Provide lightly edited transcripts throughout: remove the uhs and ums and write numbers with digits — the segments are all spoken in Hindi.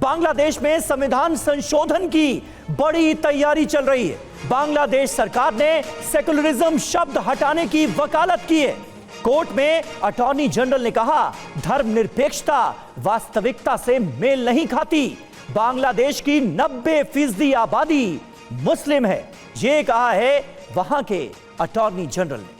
बांग्लादेश में संविधान संशोधन की बड़ी तैयारी चल रही है। बांग्लादेश सरकार ने सेकुलरिज्म शब्द हटाने की वकालत की है। कोर्ट में अटॉर्नी जनरल ने कहा, धर्मनिरपेक्षता वास्तविकता से मेल नहीं खाती। बांग्लादेश की 90% आबादी मुस्लिम है, ये कहा है वहां के अटॉर्नी जनरल ने।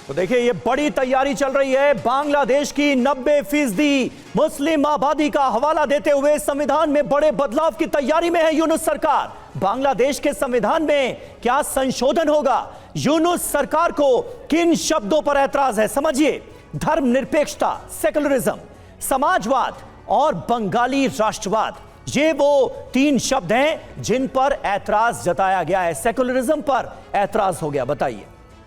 तो देखिए, ये बड़ी तैयारी चल रही है। बांग्लादेश की 90% मुस्लिम आबादी का हवाला देते हुए संविधान में बड़े बदलाव की तैयारी में है यूनुस सरकार। बांग्लादेश के संविधान में क्या संशोधन होगा? यूनुस सरकार को किन शब्दों पर ऐतराज है, समझिए। धर्मनिरपेक्षता, सेकुलरिज्म, समाजवाद और बंगाली राष्ट्रवाद, ये वो 3 शब्द हैं जिन पर ऐतराज जताया गया है। सेकुलरिज्म पर ऐतराज हो गया, बताइए।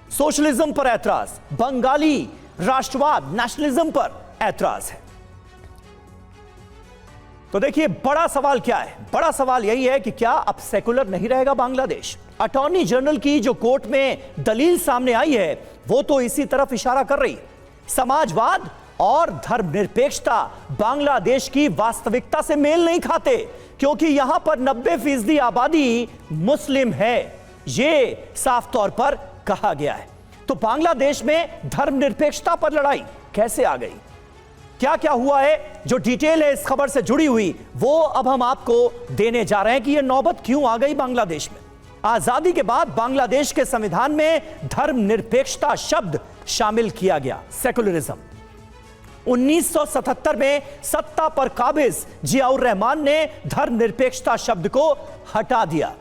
सोशलिज्म पर ऐतराज, बंगाली राष्ट्रवाद, नेशनलिज्म पर ऐतराज है। तो देखिए, बड़ा सवाल क्या है? बड़ा सवाल यही है कि क्या अब सेकुलर नहीं रहेगा बांग्लादेश? अटॉर्नी जनरल की जो कोर्ट में दलील सामने आई है वो तो इसी तरफ इशारा कर रही है। समाजवाद और धर्मनिरपेक्षता बांग्लादेश की वास्तविकता से मेल नहीं खाते, क्योंकि यहां पर 90% आबादी मुस्लिम है, ये साफ तौर पर कहा गया है। तो बांग्लादेश में धर्मनिरपेक्षता पर लड़ाई कैसे आ गई? क्या क्या हुआ है, जो डिटेल है इस खबर से जुड़ी हुई, वो अब हम आपको देने जा रहे हैं कि यह नौबत क्यों आ गई बांग्लादेश में। आजादी के बाद बांग्लादेश के संविधान में धर्मनिरपेक्षता शब्द शामिल किया गया, सेकुलरिज्म। 1977 में सत्ता पर काबिज जियाउर रहमान ने धर्मनिरपेक्षता शब्द को हटा दिया।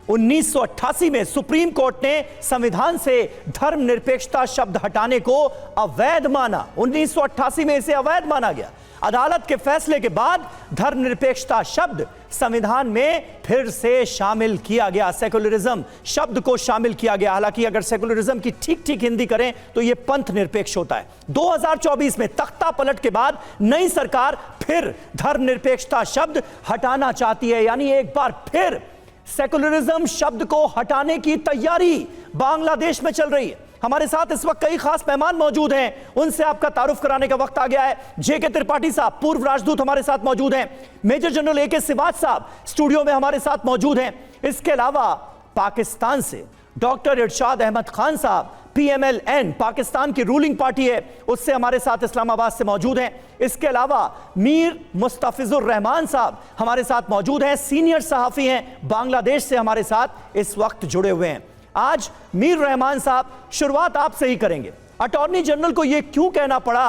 1988 में सुप्रीम कोर्ट ने संविधान से धर्मनिरपेक्षता शब्द हटाने को अवैध माना। 1988 में इसे अवैध माना गया। अदालत के फैसले के बाद धर्मनिरपेक्षता शब्द संविधान में फिर से शामिल किया गया, सेकुलरिज्म शब्द को शामिल किया गया। हालांकि अगर सेकुलरिज्म की ठीक ठीक हिंदी करें तो यह पंथ निरपेक्ष होता है। 2024 में तख्ता पलट के बाद नई सरकार फिर धर्मनिरपेक्षता शब्द हटाना चाहती है, यानी एक बार फिर सेकुलरिज्म शब्द को हटाने की तैयारी बांग्लादेश में चल रही है। हमारे साथ इस वक्त कई खास मेहमान मौजूद हैं, उनसे आपका तारुफ कराने का वक्त आ गया है। जेके त्रिपाठी साहब, पूर्व राजदूत, हमारे साथ मौजूद हैं। मेजर जनरल एके सिवाच साहब स्टूडियो में हमारे साथ मौजूद हैं। इसके अलावा पाकिस्तान से डॉक्टर इरशाद अहमद खान साहब, PMLN पाकिस्तान की रूलिंग पार्टी है, उससे हमारे साथ इस्लामाबाद से मौजूद हैं। इसके अलावा मीर मुस्तफिजुर रहमान साहब हमारे साथ मौजूद हैं, सीनियर सहाफी हैं, बांग्लादेश से हमारे साथ इस वक्त जुड़े हुए हैं। आज मीर रहमान साहब, शुरुआत आपसे ही करेंगे। अटॉर्नी जनरल को यह क्यों कहना पड़ा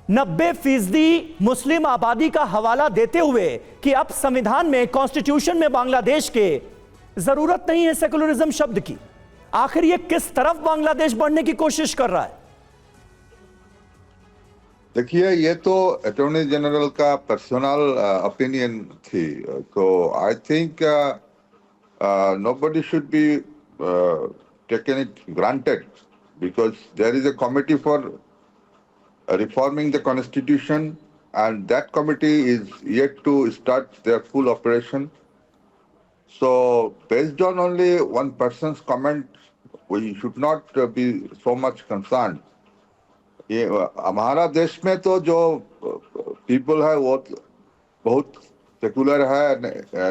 90% मुस्लिम आबादी का हवाला देते हुए कि अब संविधान में, कॉन्स्टिट्यूशन में बांग्लादेश के जरूरत नहीं है सेकुलरिज्म शब्द की? आखिर ये किस तरफ बांग्लादेश बढ़ने की कोशिश कर रहा है? देखिए, ये तो अटॉर्नी जनरल का पर्सनल ओपिनियन थी। तो I think nobody should be taken it granted, because there is a committee for reforming the constitution, and that committee is yet to start their full operation. So based on only one person's comment, we should not be so much concerned. ये हमारा देश में तो जो पीपल है वो बहुत सेकुलर है।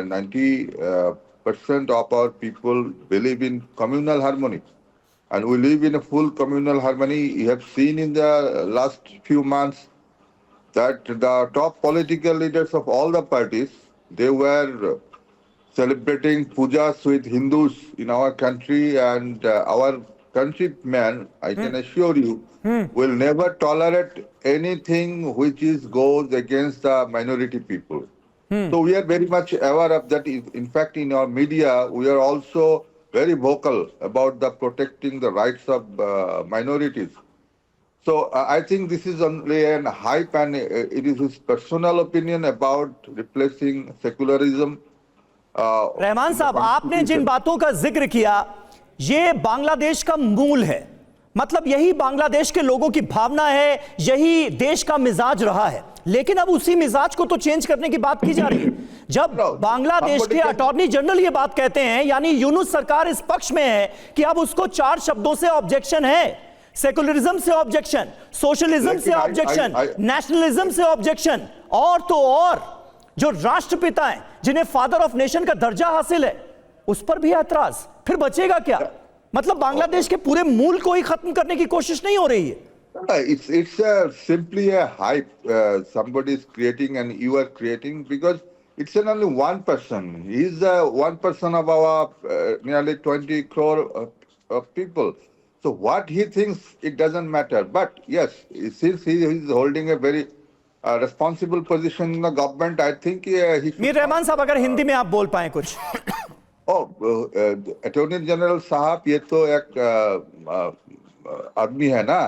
90% of our people believe in communal harmony, and we live in a full communal harmony. You have seen in the last few months that the top political leaders of all the parties, they were celebrating pujas with Hindus in our country, and our countrymen, I can assure you, will never tolerate anything which goes against the minority people. So we are very much aware of that. In fact, in our media, we are also very vocal about the protecting the rights of minorities. So I think this is only an hype, and it is his personal opinion about replacing secularism. Rahman साहब, आपने जिन बातों का जिक्र किया, ये बांग्लादेश का मूल है। मतलब यही बांग्लादेश के लोगों की भावना है, यही देश का मिजाज रहा है। लेकिन अब उसी मिजाज को तो चेंज करने की बात की जा रही है। जब बांग्लादेश के अटॉर्नी जनरल ये बात कहते हैं, यानी यूनुस सरकार इस पक्ष में है कि अब उसको 4 शब्दों से ऑब्जेक्शन है। सेकुलरिज्म से ऑब्जेक्शन, सोशलिज्म से ऑब्जेक्शन, नेशनलिज्म से ऑब्जेक्शन, और तो और जो राष्ट्रपिता हैं जिन्हें फादर ऑफ नेशन का दर्जा हासिल है उस पर भी ऐतराज। फिर बचेगा क्या? मतलब बांग्लादेश के पूरे मूल को ही खत्म करने की कोशिश नहीं हो रही है। It's simply a hype. Somebody is creating and you are creating because it's only one person. He's one person of our nearly 20 crore people. So what he thinks, it doesn't matter. But yes, since he is holding a very responsible position in the government, I think he should... Mir Rahman साहब, अगर हिंदी में आप बोल पाए कुछ। अटॉर्नी जनरल साहब, ये तो एक आदमी है ना।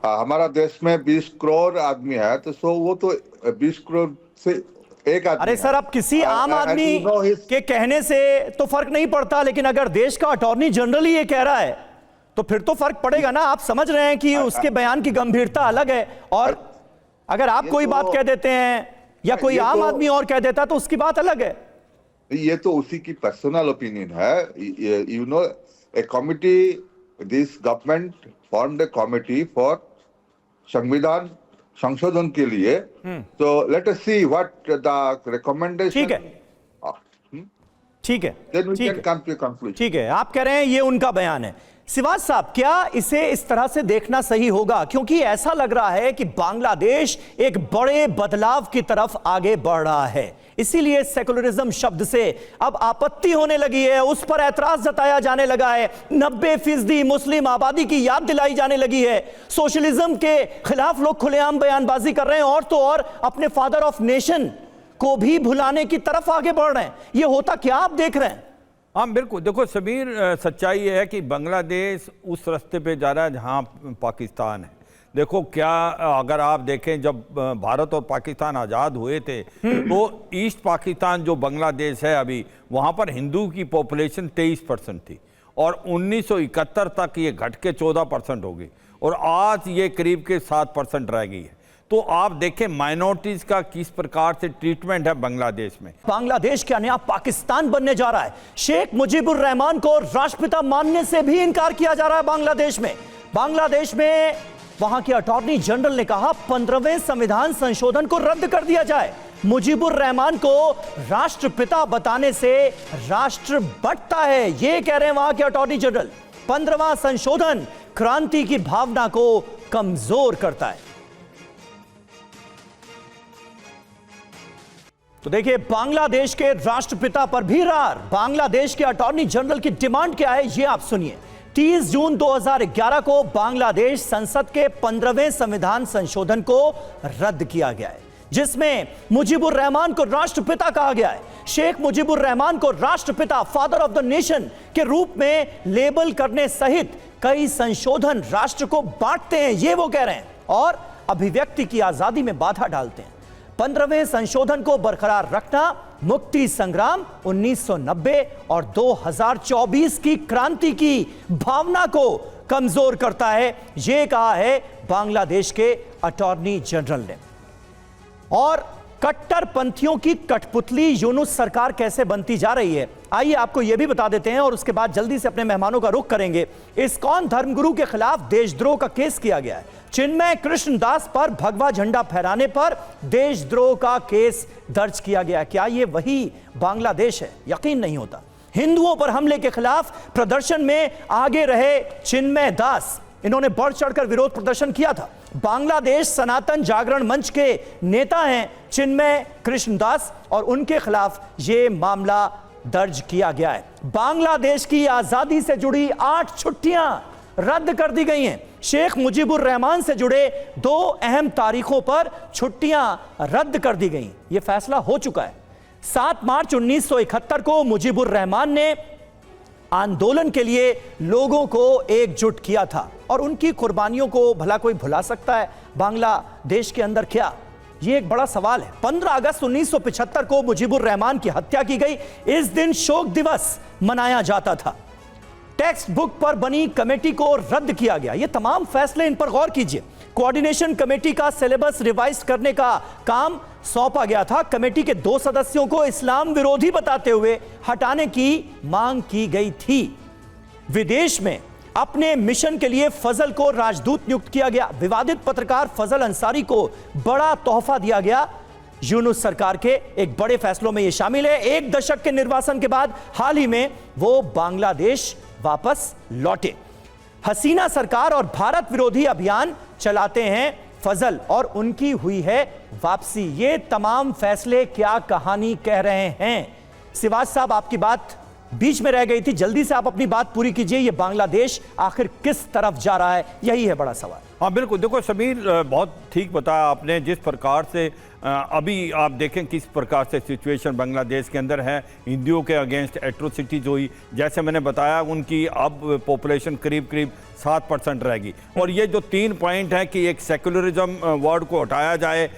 हमारा देश में 20 करोड़ आदमी है, तो वो तो 20 करोड़ से एक आदमी। अरे सर, अब किसी आम आदमी के कहने से तो फर्क नहीं पड़ता, लेकिन अगर देश का अटॉर्नी जनरल ही ये कह रहा है तो फिर तो फर्क पड़ेगा ना। आप समझ रहे हैं कि उसके बयान की गंभीरता अलग है, और अगर आप कोई बात कह देते हैं या कोई आम आदमी और कह देता तो उसकी बात अलग है। ये तो उसी की पर्सनल ओपिनियन है। You know, A committee, this government formed A committee for संविधान संशोधन के लिए। तो let us see what the recommendation. ठीक है, ठीक है, ठीक है। आप कह रहे हैं ये उनका बयान है। सिवाज साहब, क्या इसे इस तरह से देखना सही होगा? क्योंकि ऐसा लग रहा है कि बांग्लादेश एक बड़े बदलाव की तरफ आगे बढ़ रहा है, इसीलिए सेकुलरिज्म शब्द से अब आपत्ति होने लगी है, उस पर ऐतराज जताया जाने लगा है, 90% मुस्लिम आबादी की याद दिलाई जाने लगी है, सोशलिज्म के खिलाफ लोग खुलेआम बयानबाजी कर रहे हैं, और तो और अपने फादर ऑफ नेशन को भी भुलाने की तरफ आगे बढ़ रहे हैं। यह होता क्या आप देख रहे हैं? हाँ बिल्कुल, देखो समीर, सच्चाई ये है कि बांग्लादेश उस रास्ते पे जा रहा है जहाँ पाकिस्तान है। देखो क्या, अगर आप देखें जब भारत और पाकिस्तान आज़ाद हुए थे तो ईस्ट पाकिस्तान जो बांग्लादेश है अभी, वहाँ पर हिंदू की पॉपुलेशन 23% थी, और 1971 तक ये घट के 14% हो गई, और आज ये करीब के 7% रह गई है। तो आप देखें माइनॉरिटीज का किस प्रकार से ट्रीटमेंट है बांग्लादेश में। बांग्लादेश क्या नया पाकिस्तान बनने जा रहा है। शेख मुजीबुर रहमान को राष्ट्रपिता मानने से भी इनकार किया जा रहा है बांग्लादेश में वहां के अटॉर्नी जनरल ने कहा 15वें संविधान संशोधन को रद्द कर दिया जाए। मुजीबुर रहमान को राष्ट्रपिता बताने से राष्ट्र बढ़ता है, ये कह रहे हैं वहां के अटॉर्नी जनरल। 15वां संशोधन क्रांति की भावना को कमजोर करता है। तो देखिए, बांग्लादेश के राष्ट्रपिता पर भी रार। बांग्लादेश के अटॉर्नी जनरल की डिमांड क्या है, ये आप सुनिए। 30 जून 2011 को बांग्लादेश संसद के 15वें संविधान संशोधन को रद्द किया गया है, जिसमें मुजीबुर रहमान को राष्ट्रपिता कहा गया है। शेख मुजीबुर रहमान को राष्ट्रपिता, फादर ऑफ द नेशन के रूप में लेबल करने सहित कई संशोधन राष्ट्र को बांटते हैं, ये वो कह रहे हैं, और अभिव्यक्ति की आजादी में बाधा डालते हैं। 15वें संशोधन को बरकरार रखना मुक्ति संग्राम 1990 और 2024 की क्रांति की भावना को कमजोर करता है, यह कहा है बांग्लादेश के अटॉर्नी जनरल ने। और कट्टरपंथियों की कठपुतली यूनुस सरकार कैसे बनती जा रही है, आइए आपको यह भी बता देते हैं, और उसके बाद जल्दी से अपने मेहमानों का रुख करेंगे। इस्कॉन धर्मगुरु के खिलाफ देशद्रोह का केस किया गया है। चिन्मय कृष्ण दास पर भगवा झंडा फहराने पर देशद्रोह का केस दर्ज किया गया। क्या यह वही बांग्लादेश है? यकीन नहीं होता। हिंदुओं पर हमले के खिलाफ प्रदर्शन में आगे रहे चिन्मय दास, इन्होंने बढ़ चढ़कर विरोध प्रदर्शन किया था। बांग्लादेश सनातन जागरण मंच के नेता हैं चिन्मय कृष्ण दास, और उनके खिलाफ यह मामला दर्ज किया गया है। बांग्लादेश की आजादी से जुड़ी 8 छुट्टियां रद्द कर दी गई हैं। शेख मुजीबुर रहमान से जुड़े 2 अहम तारीखों पर छुट्टियां रद्द कर दी गई। यह फैसला हो चुका है। 7 मार्च 1971 को मुजीबुर रहमान ने आंदोलन के लिए लोगों को एकजुट किया था, और उनकी कुर्बानियों को भला कोई भुला सकता है बांग्लादेश के अंदर? क्या यह एक बड़ा सवाल है। 15 अगस्त 1975 को मुजीबुर रहमान की हत्या की गई। इस दिन शोक दिवस मनाया जाता था। टेक्स्ट बुक पर बनी कमेटी को रद्द किया गया। ये तमाम फैसले, इन पर गौर कीजिए। कोऑर्डिनेशन कमेटी का सिलेबस रिवाइज करने का काम सौंपा गया था। कमेटी के 2 सदस्यों को इस्लाम विरोधी बताते हुए हटाने की मांग की गई थी। विदेश में अपने मिशन के लिए फजल को राजदूत नियुक्त किया गया। विवादित पत्रकार फजल अंसारी को बड़ा तोहफा दिया गया। यूनुस सरकार के एक बड़े फैसलों में यह शामिल है। 1 दशक के निर्वासन के बाद हाल ही में वो बांग्लादेश वापस लौटे। हसीना सरकार और भारत विरोधी अभियान चलाते हैं फजल और उनकी हुई है वापसी। ये तमाम फैसले क्या कहानी कह रहे हैं? सिवाज साहब, आपकी बात बीच में रह गई थी, जल्दी से आप अपनी बात पूरी कीजिए। ये बांग्लादेश आखिर किस तरफ जा रहा है, यही है बड़ा सवाल। हाँ बिल्कुल, देखो समीर, बहुत ठीक बताया आपने। जिस प्रकार से अभी आप देखें किस प्रकार से सिचुएशन बांग्लादेश के अंदर है, हिंदुओं के अगेंस्ट एट्रोसिटीज हुई, जैसे मैंने बताया उनकी अब पॉपुलेशन करीब करीब 7% रहेगी। और ये जो 3 पॉइंट है कि एक सेकुलरिज्म वर्ड को हटाया जाए,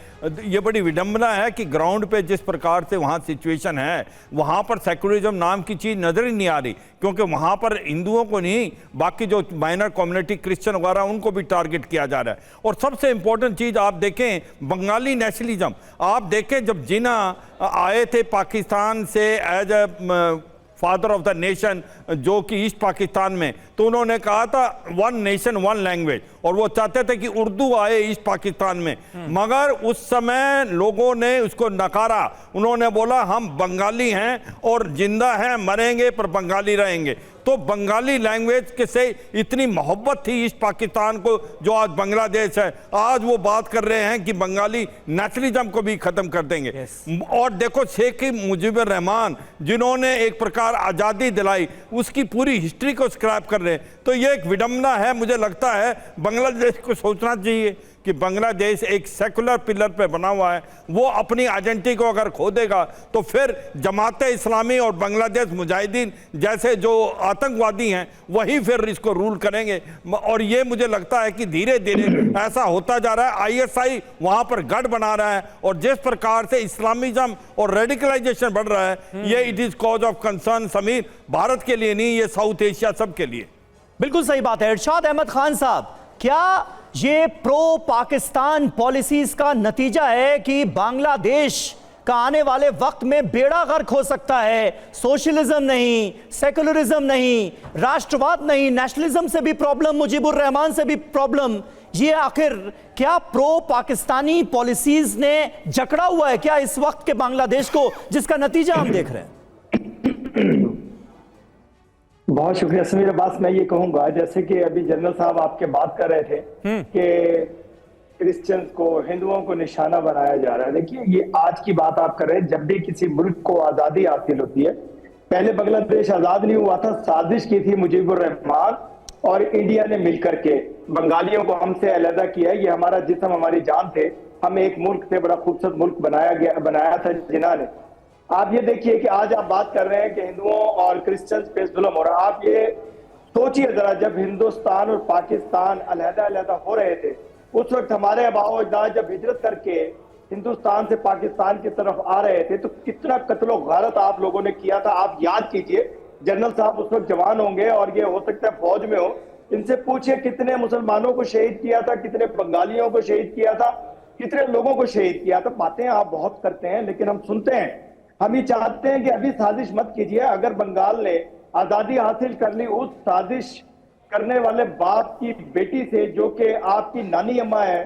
ये बड़ी विडंबना है कि ग्राउंड पे जिस प्रकार से वहाँ सिचुएशन है, वहाँ पर सेकुलरिज्म नाम की चीज़ नज़र ही नहीं आ रही, क्योंकि वहाँ पर हिंदुओं को नहीं, बाकी जो माइनर कम्युनिटी क्रिश्चियन वगैरह उनको भी टारगेट किया जा रहा है। और सबसे इंपॉर्टेंट चीज़ आप देखें, बंगाली नेशनलिज्म आप देखें, जब जिन्ना आए थे पाकिस्तान से as a father of the nation, जो कि ईस्ट पाकिस्तान में, तो उन्होंने कहा था 1 नेशन 1 लैंग्वेज, और वो चाहते थे कि उर्दू आए ईस्ट पाकिस्तान में। मगर उस समय लोगों ने उसको नकारा। उन्होंने बोला हम बंगाली हैं और जिंदा हैं, मरेंगे पर बंगाली रहेंगे। तो बंगाली लैंग्वेज के से इतनी मोहब्बत थी ईस्ट पाकिस्तान को, जो आज बांग्लादेश है। आज वो बात कर रहे हैं कि बंगाली नेशनलिज्म को भी खत्म कर देंगे। और देखो शेख मुजीबुर रहमान, जिन्होंने एक प्रकार आज़ादी दिलाई, उसकी पूरी हिस्ट्री को स्क्रैप कर रहे हैं। तो ये एक विडंबना है। मुझे लगता है बांग्लादेश को सोचना चाहिए कि बांग्लादेश एक सेकुलर पिलर पे बना हुआ है, वो अपनी आइडेंटिटी को अगर खो देगा तो फिर जमात इस्लामी और बांग्लादेश मुजाहिदीन जैसे जो आतंकवादी हैं वही फिर इसको रूल करेंगे। और ये मुझे लगता है कि धीरे धीरे ऐसा होता जा रहा है। आईएसआई वहाँ पर गढ़ बना रहा है, और जिस प्रकार से इस्लामिज्म और रेडिकलाइजेशन बढ़ रहा है, ये it is cause of concern Sameer, Bharat के लिए नहीं, ये साउथ एशिया सब के लिए। बिल्कुल सही बात है। इरशाद अहमद खान साहब, क्या ये प्रो पाकिस्तान पॉलिसीज का नतीजा है कि बांग्लादेश का आने वाले वक्त में बेड़ा गर्क हो सकता है? सोशलिज्म नहीं, सेकुलरिज्म नहीं, राष्ट्रवाद नहीं, नेशनलिज्म से भी प्रॉब्लम, मुजीबुर रहमान से भी प्रॉब्लम। ये आखिर क्या प्रो पाकिस्तानी पॉलिसीज ने जकड़ा हुआ है क्या इस वक्त के बांग्लादेश को, जिसका नतीजा हम देख रहे हैं? बहुत शुक्रिया समीर। बस मैं ये कहूंगा, जैसे कि अभी जनरल साहब आपके बात कर रहे थे कि क्रिश्चियंस को, हिंदुओं को निशाना बनाया जा रहा है। देखिए, ये आज की बात आप कर रहे हैं। जब भी किसी मुल्क को आजादी हासिल होती है, पहले बांग्लादेश आजाद नहीं हुआ था, साजिश की थी मुजीबुर रहमान और इंडिया ने मिलकर के बंगालियों को हमसे अलग किया। ये हमारा जिस्म, हमारी जान थे। हम एक मुल्क थे, बड़ा खूबसूरत मुल्क बनाया था जिन्होंने। आप ये देखिए कि आज आप बात कर रहे हैं कि हिंदुओं और क्रिश्चियंस पे जुल्म हो रहा है। आप ये सोचिए जरा, जब हिंदुस्तान और पाकिस्तान अलग-अलग हो रहे थे, उस वक्त हमारे आबाओ अजदाद जब हिजरत करके हिंदुस्तान से पाकिस्तान की तरफ आ रहे थे, तो कितना कत्लो गारत आप लोगों ने किया था। आप याद कीजिए, जनरल साहब उस वक्त जवान होंगे और ये हो सकता है फौज में हो। इनसे पूछिए कितने मुसलमानों को शहीद किया था, कितने बंगालियों को शहीद किया था, कितने लोगों को शहीद किया था। बातें आप बहुत करते हैं लेकिन हम सुनते हैं। हम ये चाहते हैं कि अभी साजिश मत कीजिए। अगर बंगाल ने आजादी हासिल कर ली, उस साजिश करने वाले बाप की बेटी से, जो कि आपकी नानी अम्मा है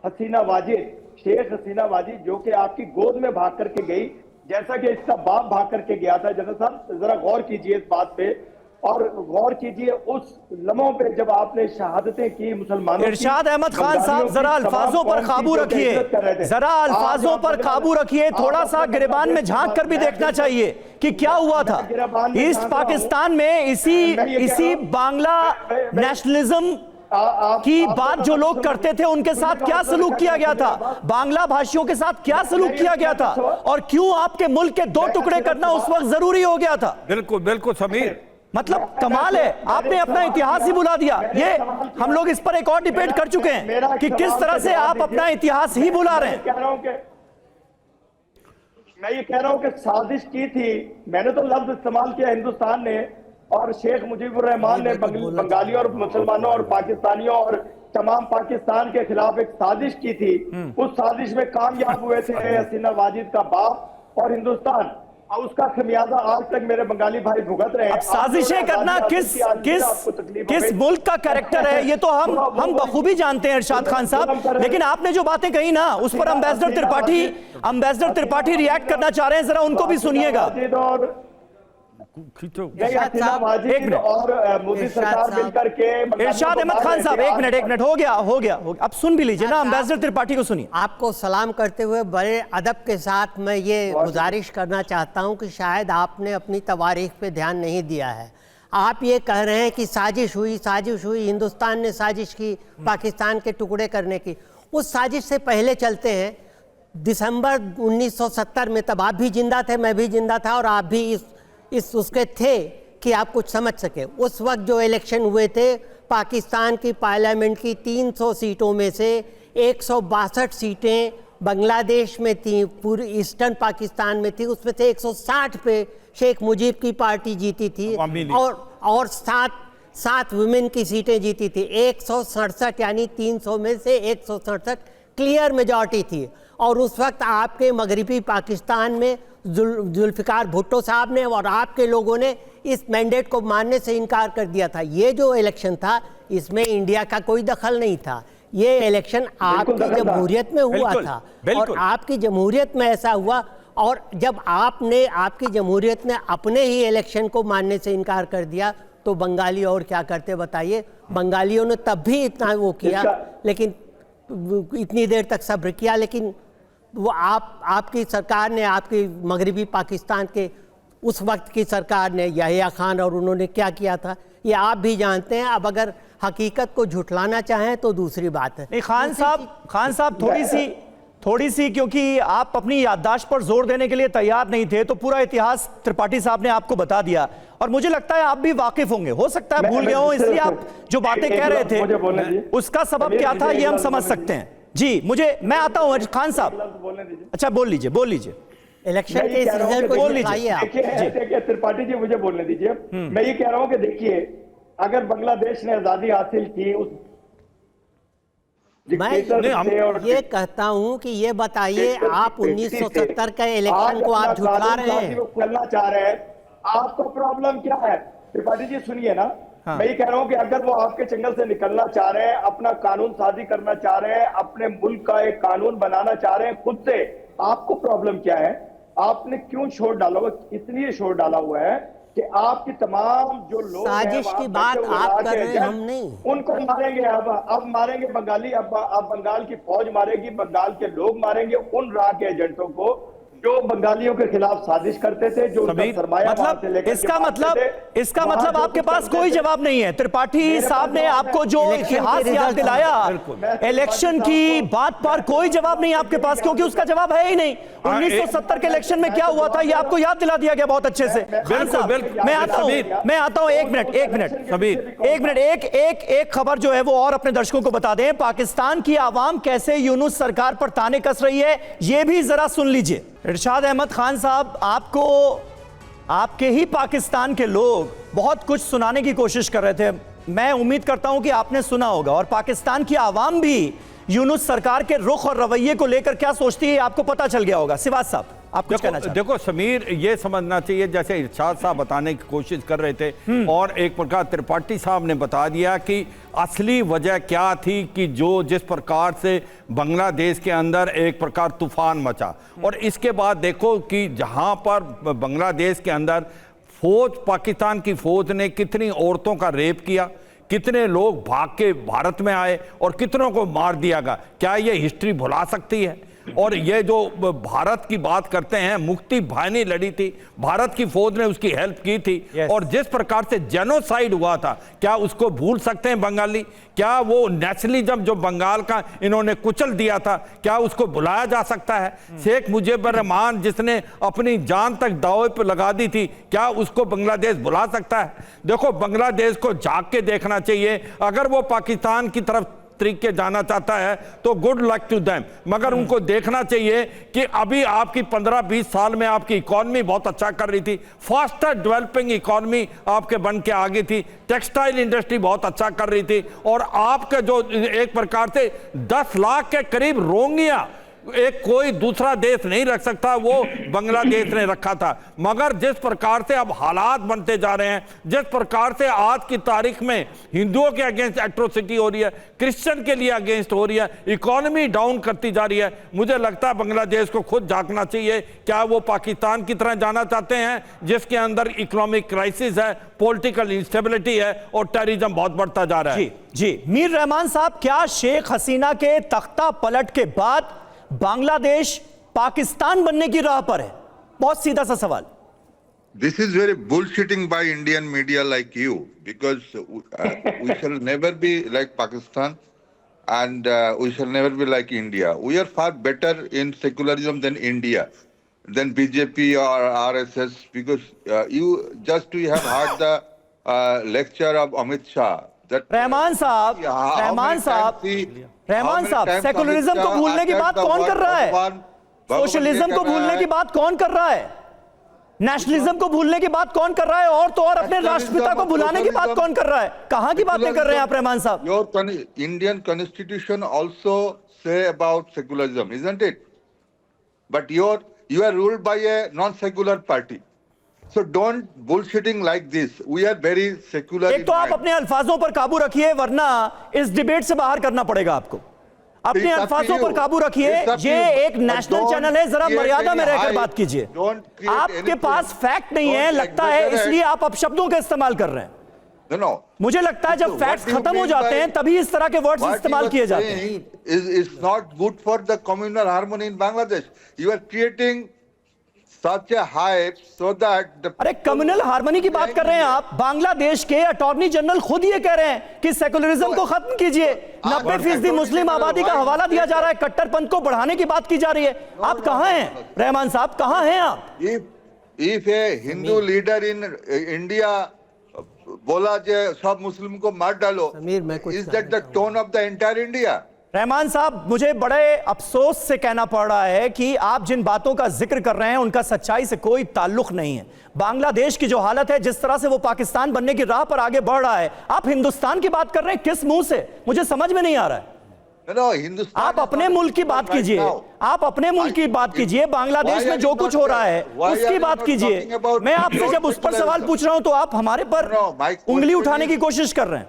हसीना वाजिद, शेख हसीना वाजिद, जो कि आपकी गोद में भाग करके गई, जैसा कि इसका बाप भाग करके गया था। जनरल साहब जरा गौर कीजिए इस बात पे, और गौर कीजिए उस लम्हों पे जब आपने शहादतें की मुसलमानों। इरशाद अहमद खान साहब, जरा अल्फाजों पर काबू रखिए, जरा अल्फाजों पर काबू रखिए। थोड़ा सा गिरबान में झांक कर भी देखना चाहिए कि क्या हुआ था ईस्ट पाकिस्तान में। इसी बांग्ला नेशनलिज्म की बात जो लोग करते थे, उनके साथ क्या सलूक किया गया था, बांग्ला भाषियों के साथ क्या सलूक किया गया था, और क्यों आपके मुल्क के 2 टुकड़े करना उस वक्त जरूरी हो गया था? बिल्कुल बिल्कुल समीर, मतलब कमाल है, आपने अपना इतिहास ही भुला दिया। ये हम लोग इस पर एक और डिबेट कर चुके हैं कि किस तरह से आप अपना इतिहास ही भुला रहे हैं। मैं ये कह रहा हूं कि साजिश की थी, मैंने तो लफ्ज इस्तेमाल किया हिंदुस्तान ने, और शेख मुजीबुर रहमान ने बंगालियों और मुसलमानों और पाकिस्तानियों और तमाम पाकिस्तान के खिलाफ एक साजिश की थी। उस साजिश में कामयाब हुए थे हसीना वाजिद का बाप और हिंदुस्तान। और उसका खमियाजा आज तक मेरे बंगाली भाई भुगत रहे हैं। अब साजिशें करना किस मुल्क का कैरेक्टर है ये तो हम बखूबी जानते हैं इरशाद खान साहब, लेकिन आपने जो बातें कही ना उस पर अम्बेसडर त्रिपाठी रिएक्ट करना चाह रहे हैं, जरा उनको भी सुनिएगा। एक मिनट और मोदी सरकार मिलकर के इरशाद अहमद खान साहब एक मिनट हो गया अब सुन भी लीजिए ना अम्बेसडर त्रिपाठी को सुनिए। आपको सलाम करते हुए बड़े अदब के साथ मैं ये गुजारिश करना चाहता हूं कि शायद आपने अपनी तवारीख पे ध्यान नहीं दिया है। आप ये कह रहे हैं कि साजिश हुई, हिंदुस्तान ने साजिश की पाकिस्तान के टुकड़े करने की। उस साजिश से पहले चलते हैं दिसंबर 1970 में, तब आप भी जिंदा थे, मैं भी जिंदा था और आप भी इस उसके थे कि आप कुछ समझ सके। उस वक्त जो इलेक्शन हुए थे पाकिस्तान की पार्लियामेंट की 300 सीटों में से 162 सीटें बांग्लादेश में थी, पूरी ईस्टर्न पाकिस्तान में थी, उसमें से 160 पे शेख मुजीब की पार्टी जीती थी और सात वुमेन की सीटें जीती थी। 167 यानी 300 में से 167 क्लियर मेजॉरिटी थी। और उस वक्त आपके मगरिबी पाकिस्तान में जुल्फिकार भुट्टो साहब ने और आपके लोगों ने इस मैंडेट को मानने से इनकार कर दिया था। ये जो इलेक्शन था इसमें इंडिया का कोई दखल नहीं था। ये इलेक्शन आपकी जमहूरियत में हुआ था और आपकी जमहूरियत में ऐसा हुआ। और जब आपकी जमहूरियत ने अपने ही इलेक्शन को मानने से इनकार कर दिया तो बंगाली और क्या करते बताइए। बंगालियों ने तब भी इतना वो किया, लेकिन इतनी देर तक सब्र किया, लेकिन वो आपकी सरकार ने, आपकी मगरिबी पाकिस्तान के उस वक्त की सरकार ने, याहिया खान और उन्होंने क्या किया था ये आप भी जानते हैं। अब अगर हकीकत को झुठलाना चाहें तो दूसरी बात है। नहीं खान साहब थोड़ी सी क्योंकि आप अपनी याददाश्त पर जोर देने के लिए तैयार नहीं थे तो पूरा इतिहास त्रिपाठी साहब ने आपको बता दिया और मुझे लगता है आप भी वाकिफ होंगे, हो सकता है भूल गए हो, इसलिए आप जो बातें कह रहे थे उसका सबब क्या था ये हम समझ सकते हैं। जी मैं आता हूं खान साहब। अच्छा बोल लीजिए इलेक्शन के रिजल्ट को बोल लीजिए। त्रिपाठी जी मुझे बोलने दीजिए। मैं ये कह रहा हूं कि देखिए अगर बांग्लादेश ने आजादी हासिल की मैं ये कहता हूं कि ये बताइए आप 1970 का इलेक्शन को आप झुठला रहे हैं, करना चाह रहे हैं, आपका प्रॉब्लम क्या है? त्रिपाठी जी सुनिए ना। हाँ। मैं ये कह रहा हूं कि अगर वो आपके चंगल से निकलना चाह रहे हैं, अपना कानून साजी करना चाह रहे हैं, अपने मुल्क का एक कानून बनाना चाह रहे हैं खुद से, आपको प्रॉब्लम क्या है? आपने क्यों शोर डाला हुआ? इसलिए शोर डाला हुआ है कि आपकी तमाम जो लोग साजिश की बात आप कर रहे हैं, हम नहीं। उनको मारेंगे अब मारेंगे बंगाली, अब बंगाल की फौज मारेगी, बंगाल के लोग मारेंगे उन राह के एजेंटों को जो बंगालियों के खिलाफ साजिश करते थे, जो मतलब इसका मतलब आपके पास कोई जवाब नहीं है। त्रिपाठी साहब ने आपको जो इतिहास याद दिलाया इलेक्शन की बात पर कोई जवाब नहीं आपके पास, क्योंकि उसका जवाब है ही नहीं। 1970 के इलेक्शन में क्या हुआ था ये आपको याद दिला दिया गया बहुत अच्छे से। मैं आता हूं एक मिनट एक खबर जो है वो और अपने दर्शकों को बता दें। पाकिस्तान की आवाम कैसे यूनुस सरकार पर ताने कस रही है ये भी जरा सुन लीजिए। इरशाद अहमद खान साहब, आपको आपके ही पाकिस्तान के लोग बहुत कुछ सुनाने की कोशिश कर रहे थे, मैं उम्मीद करता हूं कि आपने सुना होगा, और पाकिस्तान की आवाम भी यूनुस सरकार के रुख और रवैये को लेकर क्या सोचती है आपको पता चल गया होगा। सिवाज साहब आप कुछ कहना चाहते हैं? देखो समीर, ये समझना चाहिए जैसे इरशाद साहब बताने की कोशिश कर रहे थे और एक प्रकार त्रिपाठी साहब ने बता दिया कि असली वजह क्या थी कि जिस प्रकार से बांग्लादेश के अंदर एक प्रकार तूफान मचा। और इसके बाद देखो कि जहां पर बांग्लादेश के अंदर पाकिस्तान की फौज ने कितनी औरतों का रेप किया, कितने लोग भाग के भारत में आए और कितनों को मार दिया गया। क्या ये हिस्ट्री भुला सकती है? और ये जो भारत की बात करते हैं, मुक्ति बाहिनी लड़ी थी, भारत की फौज ने उसकी हेल्प की थी और जिस प्रकार से जेनोसाइड हुआ था, क्या उसको भूल सकते हैं बंगाली? क्या वो नेशनलिज्म जो बंगाल का इन्होंने कुचल दिया था, क्या उसको भुलाया जा सकता है? शेख मुजीबुर रहमान जिसने अपनी जान तक दांव पे लगा दी थी, क्या उसको बांग्लादेश भुला सकता है? देखो, बांग्लादेश को झांक के देखना चाहिए। अगर वो पाकिस्तान की तरफ तरीके जाना चाहता है तो गुड लक टू देम, मगर उनको देखना चाहिए कि अभी आपकी 15-20 साल में आपकी इकॉनमी बहुत अच्छा कर रही थी, फास्टर डेवलपिंग इकॉनमी आपके बन के आ गई थी, टेक्सटाइल इंडस्ट्री बहुत अच्छा कर रही थी और आपके जो एक प्रकार से 10 लाख के करीब रोहिंग्या एक कोई दूसरा देश नहीं रख सकता, वो बांग्लादेश ने रखा था। मगर जिस प्रकार से अब हालात बनते जा रहे हैं, जिस प्रकार से आज की तारीख में हिंदुओं के अगेंस्ट एट्रोसिटी हो रही है, क्रिश्चियन के लिए अगेंस्ट हो रही है, इकोनॉमी डाउन करती जा रही है, मुझे लगता है बांग्लादेश को खुद झांकना चाहिए। क्या वो पाकिस्तान की तरह जाना चाहते हैं जिसके अंदर इकोनॉमिक क्राइसिस है, पॉलिटिकल इंस्टेबिलिटी है और टेररिज्म बहुत बढ़ता जा रहा है? जी मीर रहमान साहब, क्या शेख हसीना के तख्ता पलट के बाद बांग्लादेश पाकिस्तान बनने की राह पर है? बहुत सीधा सा सवाल। This is very bullshitting by Indian media like you, because we shall never be like Pakistan, and we shall never be like India. We are far better in secularism than India, than BJP or RSS, because you have heard the lecture of Amit Shah. Rahman साहब, सेकुलरिज्म को भूलने की बात कौन कर रहा है? सोशलिज्म को भूलने की बात कौन कर रहा है? नेशनलिज्म को भूलने की बात कौन कर रहा है? और तो और अपने राष्ट्रपिता को भुलाने की बात कौन कर रहा है? कहां की बातें कर रहे हैं आप रहमान साहब? Your Indian constitution also say about secularism, isn't it? But you are ruled by a non-secular party. So don't bullshitting like this. We are very secular. एक तो आप अपने अल्फाजों पर काबू रखिए, वरना इस डिबेट से बाहर करना पड़ेगा आपको। अपने अल्फाजों पर काबू रखिए। ये एक नेशनल चैनल है, जरा मर्यादा में रहकर बात कीजिए। आपके पास फैक्ट नहीं है लगता है, इसलिए आप अपशब्दों का इस्तेमाल कर रहे हैं। No. मुझे लगता है जब फैक्ट्स खत्म हो जाते हैं तभी इस तरह के वर्ड्स इस्तेमाल किए जाते हैं। Is not good for the communal harmony in Bangladesh. You are creating such a hype so that the अरे कम्युनल हार्मनी की बात कर रहे हैं आप। बांग्लादेश के अटॉर्नी जनरल खुद ये कह रहे हैं कि सेकुलरिज्म को खत्म कीजिए। 90% मुस्लिम आबादी का हवाला दिया जा रहा है, कट्टरपंथ को बढ़ाने की बात की जा रही है। आप कहां हैं रहमान साहब, कहां हैं आप? If a Hindu leader in India बोला जे सब मुस्लिम को मार डालो, is that the tone of the entire India? Rahman साहब, मुझे बड़े अफसोस से कहना पड़ रहा है कि आप जिन बातों का जिक्र कर रहे हैं उनका सच्चाई से कोई ताल्लुक नहीं है। बांग्लादेश की जो हालत है, जिस तरह से वो पाकिस्तान बनने की राह पर आगे बढ़ रहा है, आप हिंदुस्तान की बात कर रहे हैं किस मुंह से? मुझे समझ में नहीं आ रहा है। आप अपने मुल्क की बात कीजिए, आप अपने मुल्क की बात कीजिए। बांग्लादेश में जो कुछ हो रहा है उसकी बात कीजिए। मैं आपसे जब उस पर सवाल पूछ रहा हूं तो आप हमारे पर उंगली उठाने की कोशिश कर रहे हैं।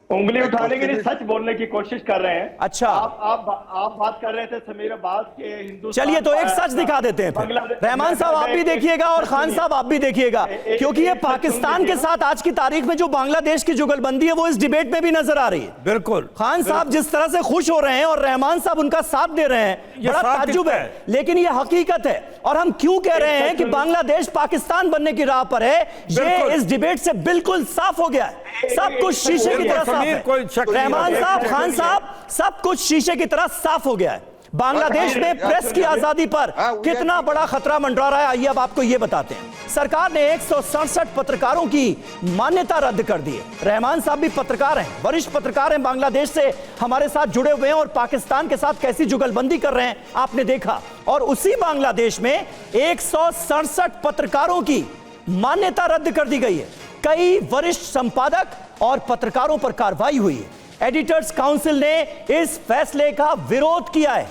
उंगली उठाने के लिए सच बोलने की कोशिश कर रहे हैं। अच्छा, आप बात कर रहे थे समीर अब्बास के हिंदुस्तान। चलिए तो एक सच दिखा देते हैं फिर। रहमान साहब आप भी देखिएगा और खान साहब आप भी देखिएगा, क्योंकि ये पाकिस्तान के साथ आज की तारीख में जो बांग्लादेश की जुगलबंदी है वो इस डिबेट में भी नजर आ रही है। बिल्कुल, खान साहब जिस तरह से खुश हो रहे हैं और रहमान साहब उनका साथ दे रहे हैं, बड़ा ताज्जुब है, लेकिन ये हकीकत है। और हम क्यों कह रहे हैं कि बांग्लादेश पाकिस्तान बनने की राह पर है, ये इस डिबेट से बिल्कुल साफ हो गया है। सब कुछ शीशे की तरह साफ है। रहमान साहब, खान साहब, सब कुछ शीशे की तरह साफ हो गया है। बांग्लादेश में प्रेस की आजादी पर कितना बड़ा खतरा मंडरा रहा है, आइए अब आपको यह बताते हैं। सरकार ने 167 पत्रकारों की मान्यता रद्द कर दी है। रहमान साहब भी पत्रकार हैं, वरिष्ठ पत्रकार हैं, बांग्लादेश से हमारे साथ जुड़े हुए हैं और पाकिस्तान के साथ कैसी जुगलबंदी कर रहे हैं आपने देखा। और उसी बांग्लादेश में 167 पत्रकारों की मान्यता रद्द कर दी गई है। कई वरिष्ठ संपादक और पत्रकारों पर कार्रवाई हुई है। एडिटर्स काउंसिल ने इस फैसले का विरोध किया है।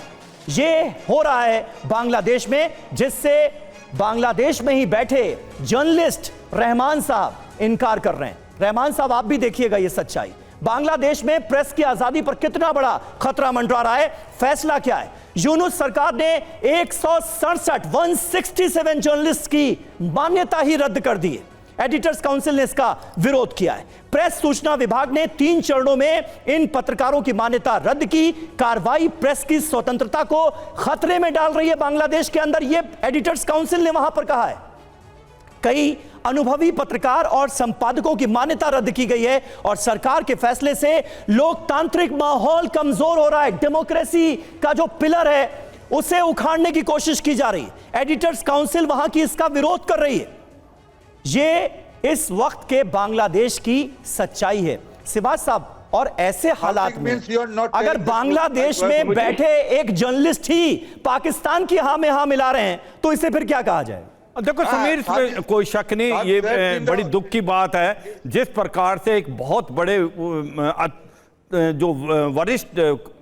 यह हो रहा है बांग्लादेश में, जिससे बांग्लादेश में ही बैठे जर्नलिस्ट रहमान साहब इनकार कर रहे हैं। रहमान साहब आप भी देखिएगा ये सच्चाई। बांग्लादेश में प्रेस की आजादी पर कितना बड़ा खतरा मंडरा रहा है। फैसला क्या है? यूनुस सरकार ने 167 जर्नलिस्ट की मान्यता ही रद्द कर दी है। एडिटर्स काउंसिल ने इसका विरोध किया है। प्रेस सूचना विभाग ने 3 चरणों में इन पत्रकारों की मान्यता रद्द की। कार्रवाई प्रेस की स्वतंत्रता को खतरे में डाल रही है बांग्लादेश के अंदर, यह एडिटर्स काउंसिल ने वहां पर कहा है। कई अनुभवी पत्रकार और संपादकों की मान्यता रद्द की गई है और सरकार के फैसले से लोकतांत्रिक माहौल कमजोर हो रहा है। डेमोक्रेसी का जो पिलर है उसे उखाड़ने की कोशिश की जा रही है। एडिटर्स काउंसिल वहां की इसका विरोध कर रही है। ये इस वक्त के बांग्लादेश की सच्चाई है सिवाज साहब। और ऐसे हालात में अगर बांग्लादेश में बैठे एक जर्नलिस्ट ही पाकिस्तान की हाँ में हाँ मिला रहे हैं तो इसे फिर क्या कहा जाए? देखो समीर, इसमें कोई शक नहीं, ये बड़ी दुख की बात है जिस प्रकार से एक बहुत बड़े जो वरिष्ठ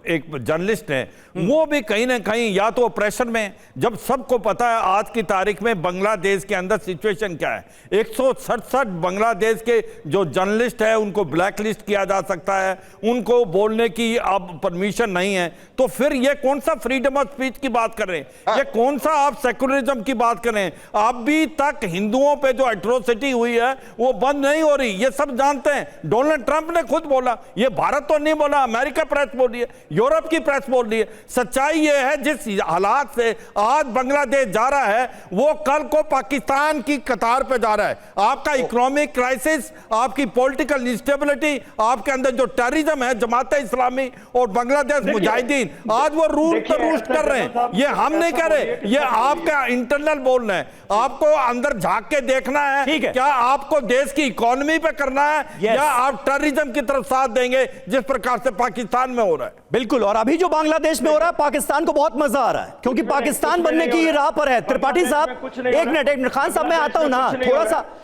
एक जर्नलिस्ट है वो भी कहीं ना कहीं या तो ऑपरेशन में, जब सबको पता है आज की तारीख में बांग्लादेश के अंदर सिचुएशन क्या है, 167 बांग्लादेश के जो जर्नलिस्ट है उनको ब्लैकलिस्ट किया जा सकता है, उनको बोलने की अब परमिशन नहीं है, तो फिर ये कौन सा फ्रीडम ऑफ स्पीच की बात कर रहे हैं, ये कौन सा आप सेकुलरिज्म की बात कर रहे हैं? अभी तक हिंदुओं पे जो एट्रोसिटी हुई है वो बंद नहीं हो रही, ये सब जानते हैं। डोनाल्ड ट्रंप ने खुद बोला, ये भारत तो नहीं बोला, अमेरिका प्रेस बोल रही है, यूरोप की प्रेस बोल रही है। सच्चाई ये है जिस हालात से आज बांग्लादेश जा रहा है वो कल को पाकिस्तान की कतार पे जा रहा है। आपका इकोनॉमिक क्राइसिस, आपकी पॉलिटिकल इंस्टेबिलिटी, आपके अंदर जो टेररिज्म है जमात इस्लामी और बांग्लादेश मुजाहिदीन, आज वो रूट कर रहे हैं। ये हम नहीं कह रहे, ये आपका इंटरनल बोल रहे हैं। आपको अंदर झांक के देखना है, क्या आपको देश की इकोनॉमी पे करना है या आप टेररिज्म की तरफ साथ देंगे जिस प्रकार से पाकिस्तान में हो रहा है। बिल्कुल, और अभी जो बांग्लादेश में हो रहा है पाकिस्तान को बहुत मजा आ रहा है क्योंकि पाकिस्तान बनने की राह पर है। त्रिपाठी साहब एक मिनट खान साहब मैं आता हूं ना,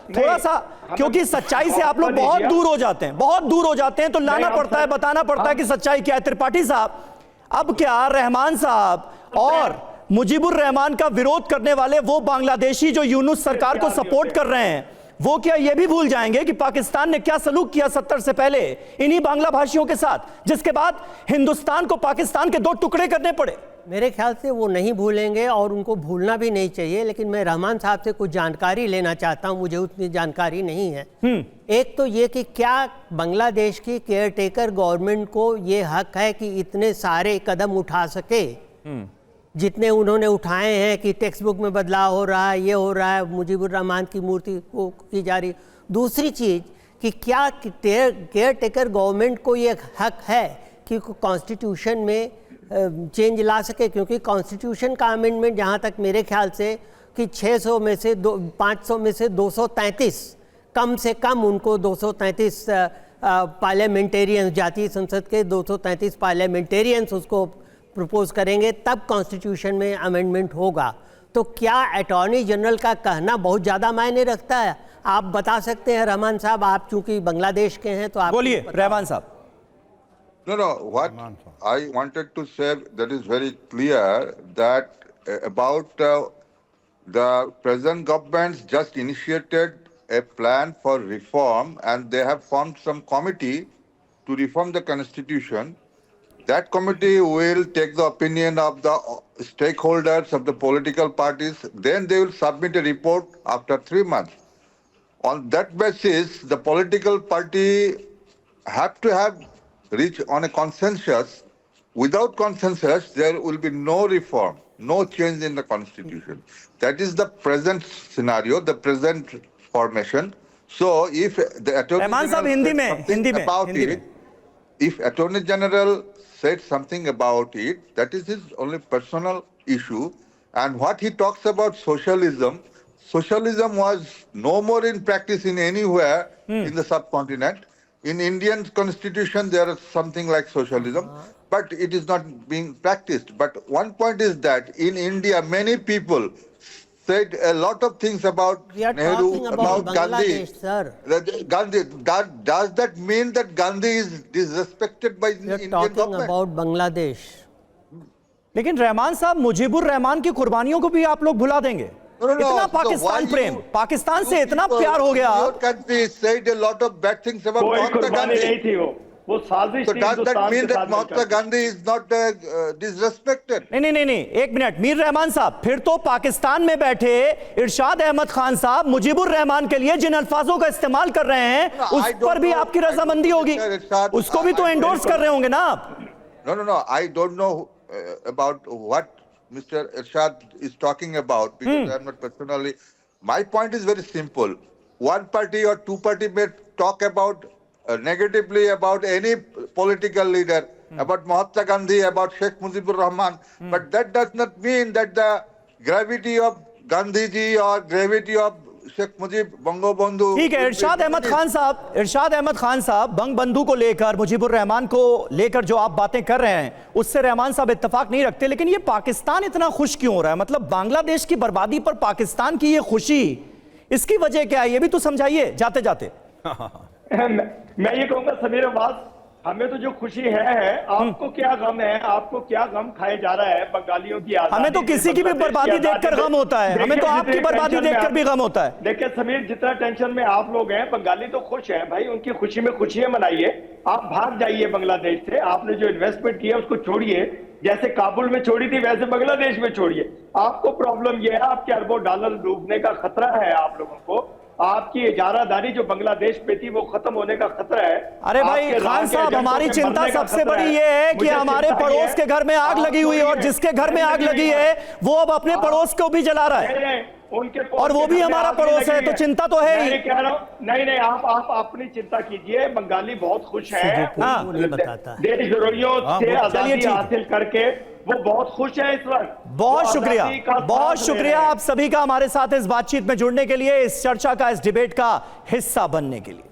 थोड़ा सा क्योंकि सच्चाई से आप लोग बहुत दूर हो जाते हैं, बहुत दूर हो जाते हैं, तो लाना पड़ता है, बताना पड़ता है कि सच्चाई क्या है। त्रिपाठी साहब, अब क्या रहमान साहब और मुजीबुर रहमान का विरोध करने वाले वो बांग्लादेशी जो यूनुस सरकार को सपोर्ट कर रहे हैं, वो क्या ये भी भूल जाएंगे कि पाकिस्तान ने क्या सलूक किया 70 से पहले इन्हीं बांग्ला भाषियों के साथ, जिसके बाद हिंदुस्तान को पाकिस्तान के 2 टुकड़े करने पड़े? मेरे ख्याल से वो नहीं भूलेंगे और उनको भूलना भी नहीं चाहिए, लेकिन मैं रहमान साहब से कुछ जानकारी लेना चाहता हूं, मुझे उतनी जानकारी नहीं है। एक तो ये कि क्या बांग्लादेश की केयरटेकर गवर्नमेंट को ये हक है कि इतने सारे कदम उठा सके जितने उन्होंने उठाए हैं, कि टेक्स्ट बुक में बदलाव हो रहा है, ये हो रहा है, मुजीबुर रहमान की मूर्ति को की जा रही। दूसरी चीज़ कि क्या केयर टेकर गवर्नमेंट को ये हक है कि कॉन्स्टिट्यूशन में चेंज ला सके, क्योंकि कॉन्स्टिट्यूशन का अमेंडमेंट जहाँ तक मेरे ख्याल से कि 600 में से 500 में से 233 कम से कम उनको 233 पार्लियामेंटेरियंस, जातीय संसद के 233 पार्लियामेंटेरियंस उसको प्रपोज करेंगे, तब कॉन्स्टिट्यूशन में अमेंडमेंट होगा। तो क्या अटॉर्नी जनरल का कहना बहुत ज़्यादा मायने रखता है? आप बता सकते हैं रहमान साहब, आप चूंकि बांग्लादेश के हैं तो आप बोलिए रहमान साहब। No, what I wanted to say that is very clear that about the present government just initiated a plan for reform and they have formed some committee to reform the constitution. That committee will take the opinion of the stakeholders of the political parties. Then they will submit a report after 3 months. On that basis, the political party have to have reach on a consensus. Without consensus, there will be no reform, no change in the constitution. That is the present scenario, the present formation. So, if the Attorney General if Attorney General said something about it, that is his only personal issue. And what he talks about socialism, socialism was no more in practice in anywhere in the subcontinent. In Indian constitution, there is something like socialism, but it is not being practiced. But one point is that in India, many people said a lot of things about Nehru, about Gandhi. Sir. Gandhi. Does that mean that Gandhi is disrespected by the Indian government? We are talking about Bangladesh. लेकिन रहमान साहब, मुजीबुर रहमान की कुर्बानियों को भी आप लोग भुला देंगे? इतना पाकिस्तान प्रेम, पाकिस्तान से इतना प्यार हो गया। Your country said a lot of bad things about Mahatma Gandhi. नहीं थी वो साजिश So थी does that mean that Hindustan Mahatma Gandhi is not disrespected? नहीं, एक मिनट मीर रहमान साहब, फिर तो पाकिस्तान में बैठे इरशाद अहमद खान साहब मुजीबुर रहमान के लिए जिन अल्फाजों का इस्तेमाल कर रहे हैं उस पर भी आपकी रजामंदी होगी, उसको भी तो एंडोर्स कर रहे होंगे ना आप? No. I don't know about what Mr. Irshad is talking about because I am not personally. My point is very simple. One party or two party may talk about negatively about any political leader, about Mahatma Gandhi, about Sheikh Mujibur Rahman, but that does not mean that the gravity of Gandhi ji or gravity of Sheikh Mujib बंगोबंधु। ठीक है, इरशाद अहमद खान साहब बंगबंधु को लेकर, मुजीबुर रहमान को लेकर जो आप बातें कर रहे हैं उससे रहमान साहब इत्तेफाक नहीं रखते, लेकिन ये पाकिस्तान इतना खुश क्यों हो रहा है? मतलब बांग्लादेश की बर्बादी पर पाकिस्तान की ये खुशी, इसकी वजह क्या है? ये भी तो समझाइए जाते जाते। मैं ये कहूंगा समीर अब्बास, हमें तो जो खुशी है आपको क्या गम है, आपको क्या गम खाए जा रहा है बंगालियों की आजादी? हमें तो किसी की भी बर्बादी देखकर गम होता है, हमें तो आपकी बर्बादी देखकर भी गम होता है। देखिए समीर, जितना टेंशन में आप लोग हैं, बंगाली तो खुश हैं भाई, उनकी खुशी में खुशियां मनाइए। आप भाग जाइए बांग्लादेश से, आपने जो इन्वेस्टमेंट किया उसको छोड़िए, जैसे काबुल में छोड़ी थी वैसे बांग्लादेश में छोड़िए। आपको प्रॉब्लम यह है, आपके अरबों डॉलर डूबने का खतरा है आप लोगों को, आपकी इजारादारी जो बांग्लादेश पे थी वो खत्म होने का खतरा है। अरे भाई खान साहब, हमारी चिंता सबसे बड़ी ये है कि हमारे पड़ोस के घर में आग लगी हुई है और जिसके घर में आग लगी है वो अब अपने पड़ोस को भी जला रहा है, और वो भी हमारा पड़ोस है, तो चिंता तो है ही। कह रहा हूं, नहीं आप अपनी चिंता कीजिए, बंगाली बहुत खुश है, देश द्रोहियों से आजादी हासिल करके वो बहुत खुश है इस वक्त। बहुत शुक्रिया आप सभी का हमारे साथ इस बातचीत में जुड़ने के लिए, इस चर्चा का, इस डिबेट का हिस्सा बनने के लिए।